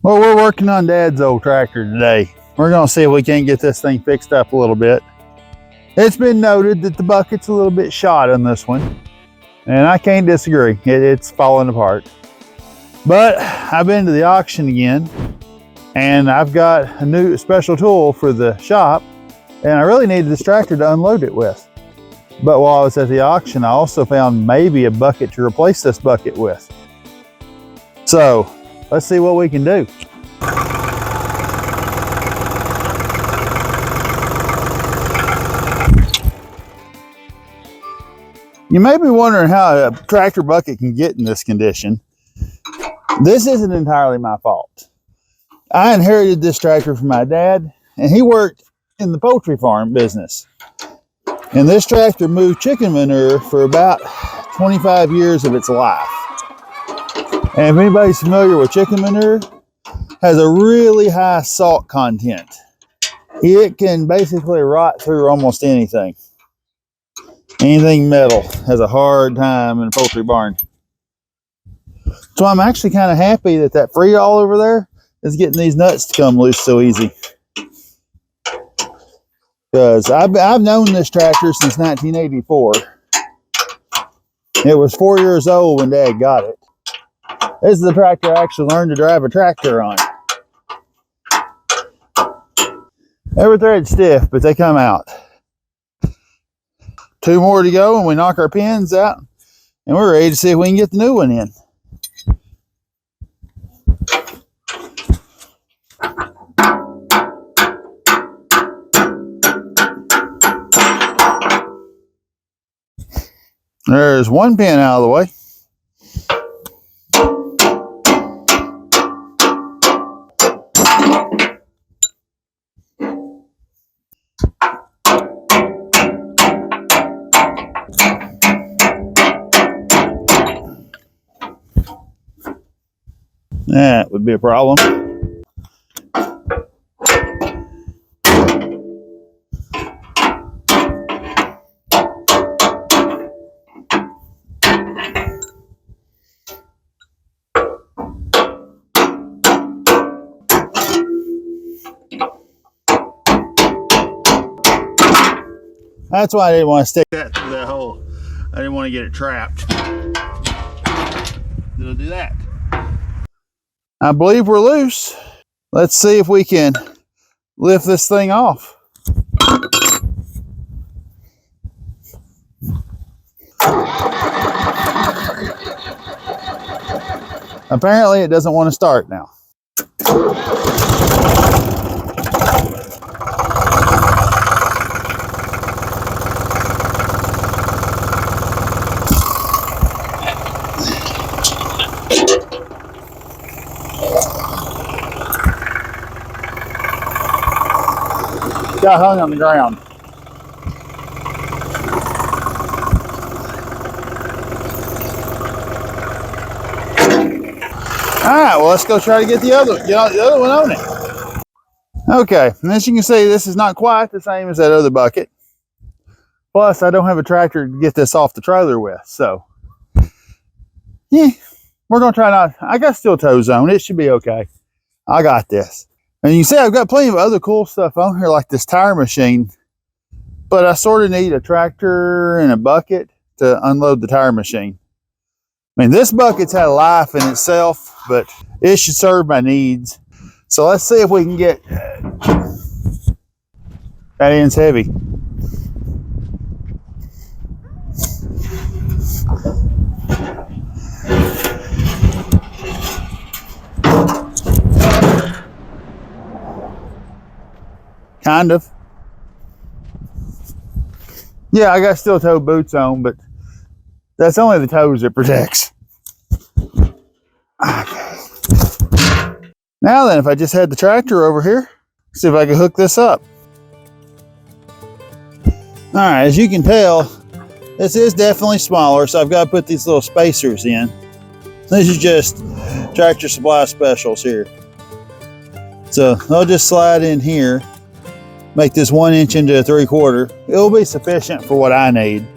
Well, we're working on Dad's old tractor today. We're gonna see if we can't get this thing fixed up a little bit. It's been noted that the bucket's a little bit shot on this one, and I can't disagree. It's falling apart. But I've been to the auction again, and I've got a new special tool for the shop, and I really needed this tractor to unload it with. But while I was at the auction, I also found maybe a bucket to replace this bucket with. So let's see what we can do. You may be wondering how a tractor bucket can get in this condition. This isn't entirely my fault. I inherited this tractor from my dad, and he worked in the poultry farm business. And this tractor moved chicken manure for about 25 years of its life. And if anybody's familiar with chicken manure, it has a really high salt content. It can basically rot through almost anything. Anything metal has a hard time in a poultry barn. So I'm actually kind of happy that that Freol over there is getting these nuts to come loose so easy. Because I've known this tractor since 1984. It was 4 years old when Dad got it. This is the tractor I actually learned to drive a tractor on. Every thread's stiff, but they come out. 2 more to go and we knock our pins out, and we're ready to see if we can get the new one in. There's one pin out of the way. That would be a problem. That's why I didn't want to stick that through that hole. I didn't want to get it trapped. It'll do that. I believe we're loose. Let's see if we can lift this thing off. Apparently it doesn't want to start now. Got hung on the ground. All right, well, let's go try to get the other one on it. Okay, and as you can see, this is not quite the same as that other bucket. Plus, I don't have a tractor to get this off the trailer with, so yeah, we're gonna try not. I got steel toe zone. It should be okay. I got this. And you can see I've got plenty of other cool stuff on here, like this tire machine, but I sort of need a tractor and a bucket to unload the tire machine. I mean, this bucket's had a life in itself, but it should serve my needs. So let's see if we can get, that end's heavy. Kind of. Yeah, I got steel toe boots on, but that's only the toes it protects. Okay. Now then, if I just had the tractor over here, see if I can hook this up. All right, as you can tell, this is definitely smaller, so I've got to put these little spacers in. This is just Tractor Supply specials here. So I'll just slide in here, make this 1 inch into a 3/4. It'll be sufficient for what I need.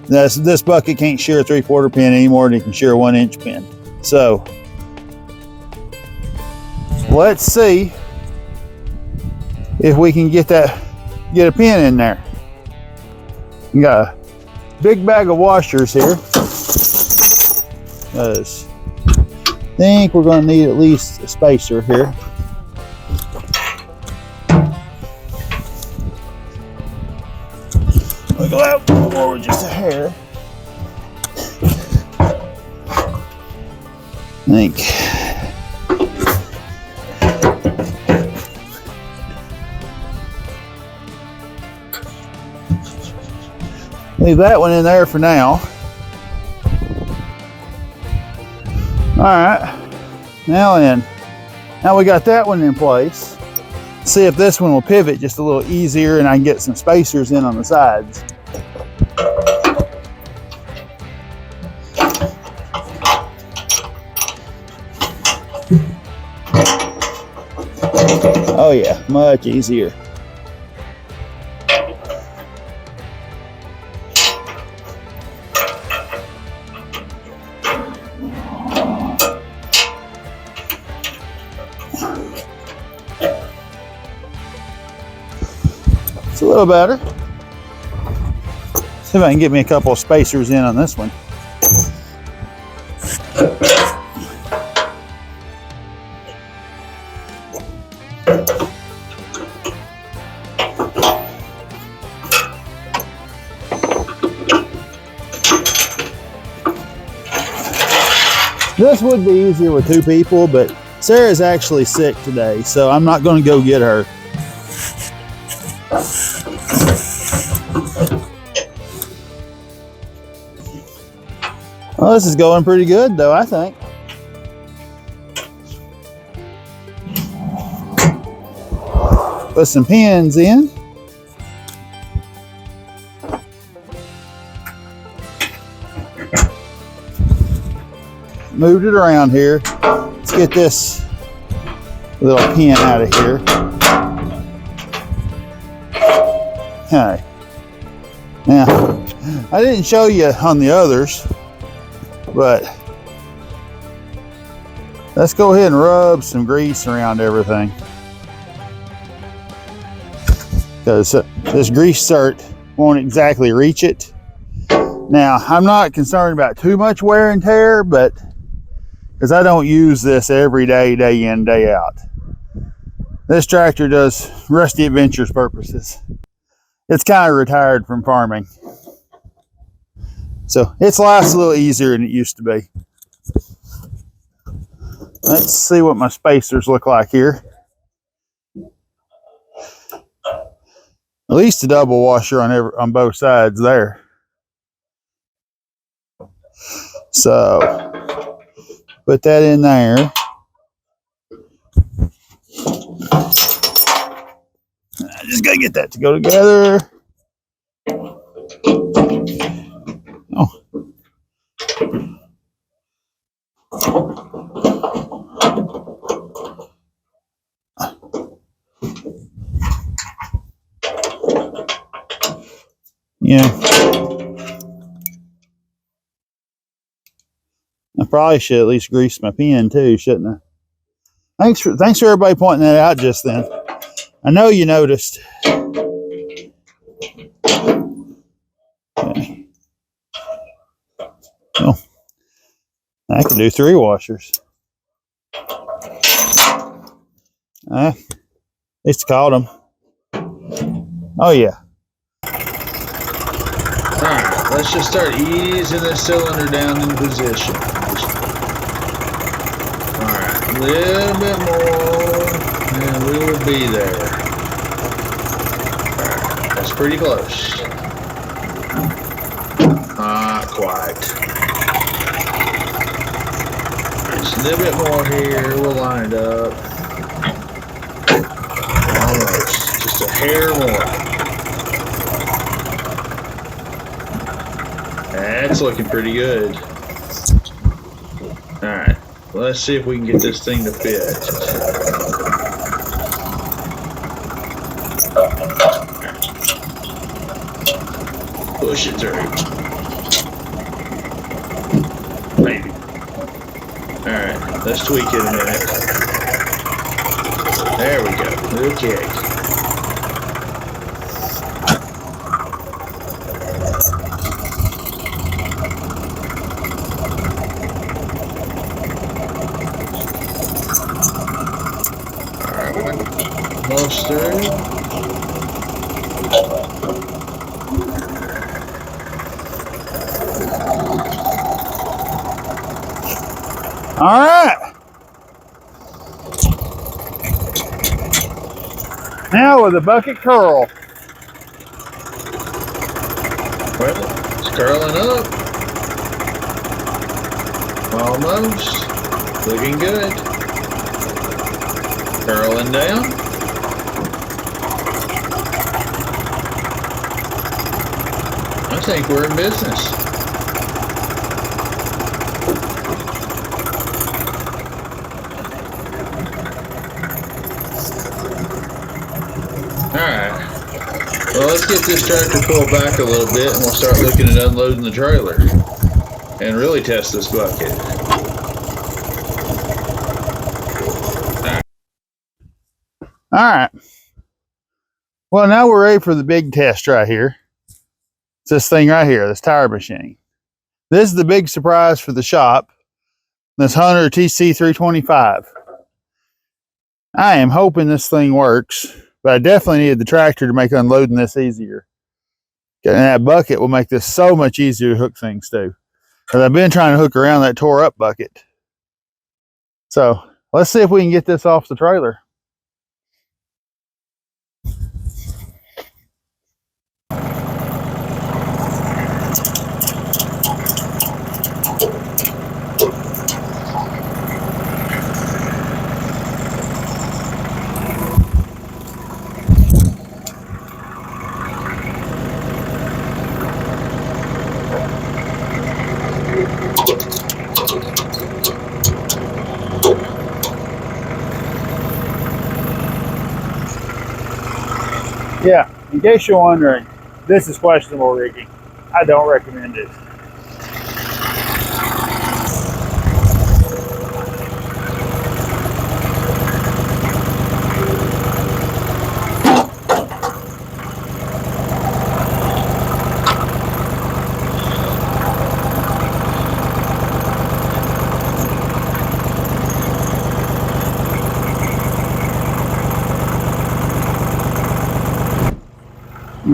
This bucket can't shear a 3/4 pin any more than it can shear a 1 inch pin. So let's see if we can get a pin in there. We got a big bag of washers here. I think we're going to need at least a spacer here. We'll go out forward just a hair. I think. Leave that one in there for now. All right, now we got that one in place. See if this one will pivot just a little easier and I can get some spacers in on the sides. Oh yeah, much easier. It's a little better. See if I can get me a couple of spacers in on this one. This would be easier with two people, but Sarah's actually sick today, so I'm not going to go get her. Well, this is going pretty good, though, I think. Put some pins in. Moved it around here. Let's get this little pin out of here. Okay. Now, I didn't show you on the others, but let's go ahead and rub some grease around everything. Because this grease cert won't exactly reach it. Now, I'm not concerned about too much wear and tear, but because I don't use this every day, day in, day out. This tractor does Rusty Adventures purposes. It's kind of retired from farming. So its life's a little easier than it used to be. Let's see what my spacers look like here. At least a double washer on both sides there. So put that in there. I just gotta get that to go together. Oh. Yeah. I probably should at least grease my pen too, shouldn't I? Thanks for everybody pointing that out just then. I know you noticed. Okay. Oh, I can do 3 washers. At least I caught them. Oh yeah. Alright, let's just start easing this cylinder down in position. Alright, a little bit more, and we will be there. Alright, that's pretty close. Not quite. Just a little bit more here, we'll line it up. Almost, just a hair more. That's looking pretty good. Alright, let's see if we can get this thing to fit. Push it through. Maybe. Alright, let's tweak it a minute. There we go. Okay. Alright, most through. All right. Now with a bucket curl. Well, it's curling up. Almost. Looking good. Curling down. I think we're in business. Alright. Well, let's get this tractor pulled back a little bit and we'll start looking at unloading the trailer and really test this bucket. All right. Well, now we're ready for the big test right here. It's this thing right here, this tire machine. This is the big surprise for the shop, this Hunter TC325. I am hoping this thing works, but I definitely needed the tractor to make unloading this easier. And that bucket will make this so much easier to hook things to. Because I've been trying to hook around that tore up bucket. So let's see if we can get this off the trailer. Yeah, in case you're wondering, this is questionable rigging. I don't recommend it.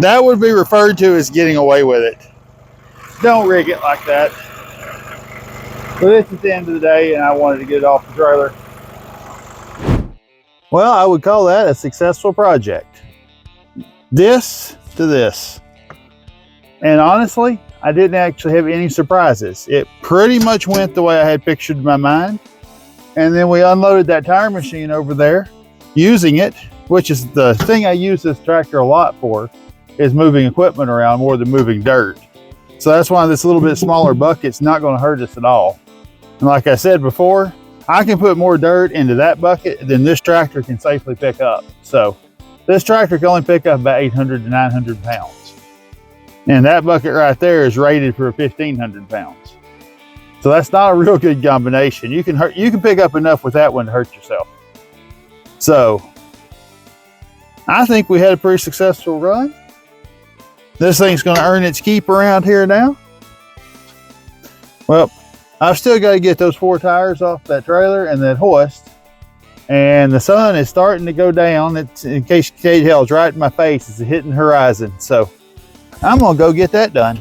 That would be referred to as getting away with it. Don't rig it like that. But it's at the end of the day, and I wanted to get it off the trailer. Well, I would call that a successful project. This to this. And honestly, I didn't actually have any surprises. It pretty much went the way I had pictured in my mind. And then we unloaded that tire machine over there using it, which is the thing I use this tractor a lot for, is moving equipment around more than moving dirt. So that's why this little bit smaller bucket's not going to hurt us at all. And like I said before, I can put more dirt into that bucket than this tractor can safely pick up. So this tractor can only pick up about 800 to 900 pounds. And that bucket right there is rated for 1,500 pounds. So that's not a real good combination. You can pick up enough with that one to hurt yourself. So I think we had a pretty successful run. This thing's going to earn its keep around here now. Well, I've still got to get those 4 tires off that trailer and that hoist. And the sun is starting to go down. It's, in case you can't tell, it's right in my face. It's hitting the horizon. So I'm going to go get that done.